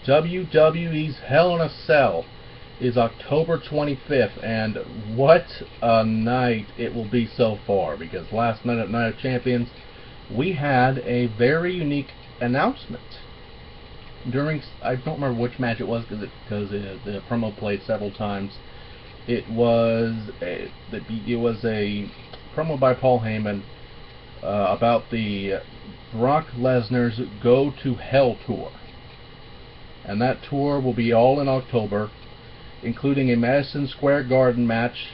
WWE's Hell in a Cell is October 25th, and what a night it will be so far, because last night at Night of Champions we had a very unique announcement. I don't remember which match it was because the promo played several times. It was a promo by Paul Heyman about the Brock Lesnar's Go to Hell tour. And that tour will be all in October, including a Madison Square Garden match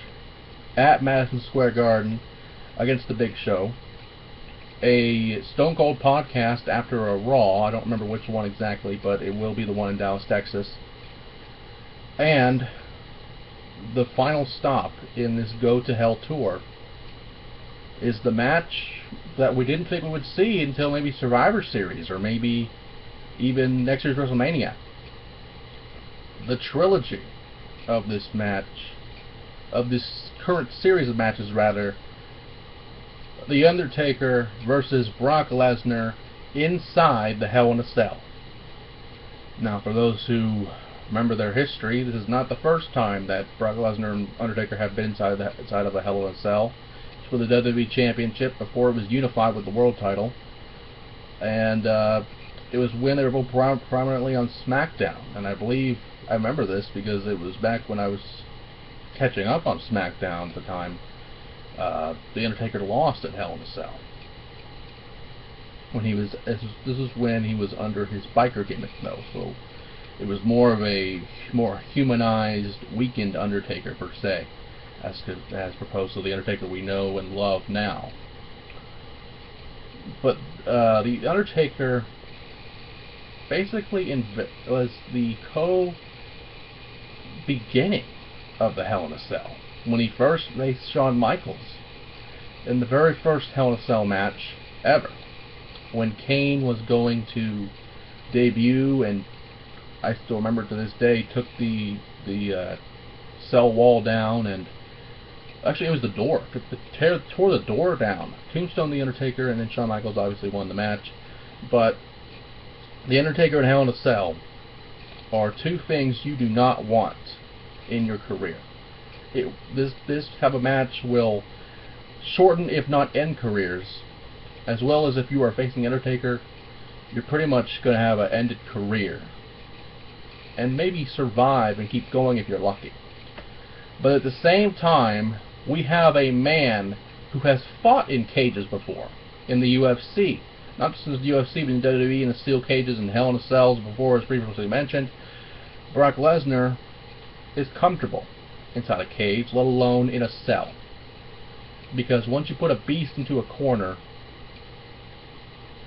at Madison Square Garden against the Big Show, a Stone Cold podcast after a Raw, I don't remember which one exactly, but it will be the one in Dallas, Texas, and the final stop in this Go to Hell tour is the match that we didn't think we would see until maybe Survivor Series, or maybe even next year's WrestleMania. The trilogy of this match, of this current series of matches rather, The Undertaker versus Brock Lesnar inside the Hell in a Cell. Now, for those who remember their history, this is not the first time that Brock Lesnar and Undertaker have been inside of a Hell in a Cell. It's for the WWE Championship before it was unified with the World title, and it was when they were both prominently on SmackDown. And I believe I remember this because it was back when I was catching up on SmackDown at the time. The Undertaker lost at Hell in a Cell. This was when he was under his biker gimmick, though, so it was more of a more humanized, weakened Undertaker per se, as opposed to the Undertaker we know and love now. But the Undertaker basically was the beginning of the Hell in a Cell. When he first faced Shawn Michaels in the very first Hell in a Cell match ever, when Kane was going to debut, and I still remember to this day, took the cell wall down, and actually it was the door, tore the door down, tombstone the Undertaker, and then Shawn Michaels obviously won the match. But the Undertaker and Hell in a Cell are two things you do not want in your career. This type of match will shorten, if not end, careers, as well as if you are facing Undertaker, you're pretty much going to have an ended career, and maybe survive and keep going if you're lucky. But at the same time, we have a man who has fought in cages before, in the UFC. Not just in the UFC, but in WWE, in the steel cages and Hell in a Cells before, as previously mentioned. Brock Lesnar is comfortable inside a cage, let alone in a cell. Because once you put a beast into a corner,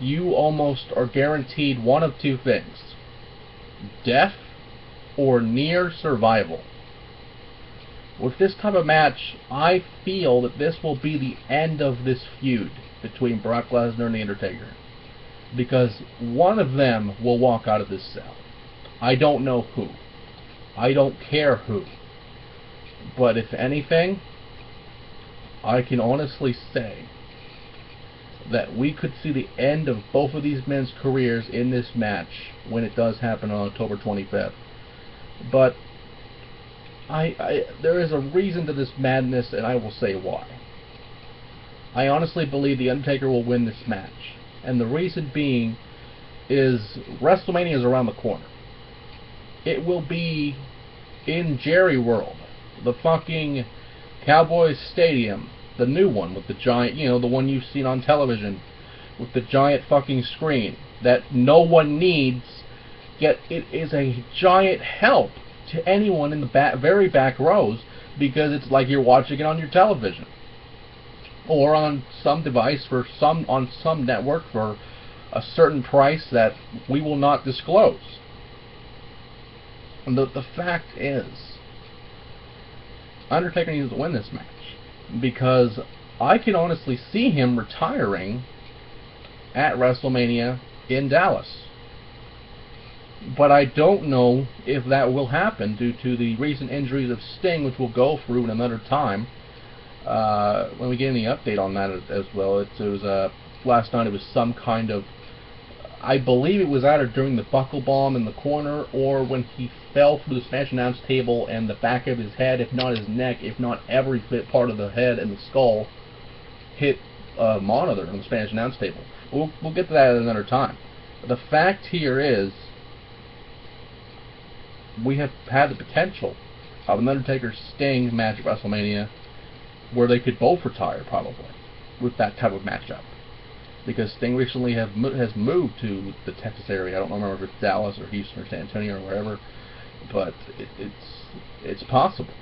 you almost are guaranteed one of two things: death or near survival. With this type of match, I feel that this will be the end of this feud between Brock Lesnar and The Undertaker, because one of them will walk out of this cell. I don't know who. I don't care who. But if anything, I can honestly say that we could see the end of both of these men's careers in this match when it does happen on October 25th. But there is a reason to this madness, and I will say why. I honestly believe The Undertaker will win this match, and the reason being is WrestleMania is around the corner. It will be in Jerry World, the fucking Cowboys Stadium, the new one with the giant, the one you've seen on television with the giant fucking screen that no one needs, yet it is a giant help to anyone in the very back rows, because it's like you're watching it on your television or on some device on some network for a certain price that we will not disclose. And the fact is, Undertaker needs to win this match, because I can honestly see him retiring at WrestleMania in Dallas. But I don't know if that will happen due to the recent injuries of Sting, which we'll go through in another time when we get any update on that as well. It was last night. It was some kind of I believe it was either during the buckle bomb in the corner or when he fell through the smash announce table and the back of his head, if not his neck, if not every part of the head and the skull, hit a monitor on the Spanish announce table. We'll get to that at another time. But the fact here is, we have had the potential of an Undertaker-Sting match at WrestleMania where they could both retire, probably, with that type of matchup. Because Sting recently has moved to the Texas area. I don't remember if it's Dallas or Houston or San Antonio or wherever, but it's possible.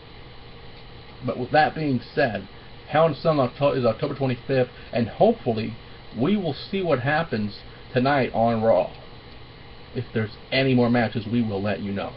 But with that being said, Hell in a Cell is October 25th, and hopefully we will see what happens tonight on Raw. If there's any more matches, we will let you know.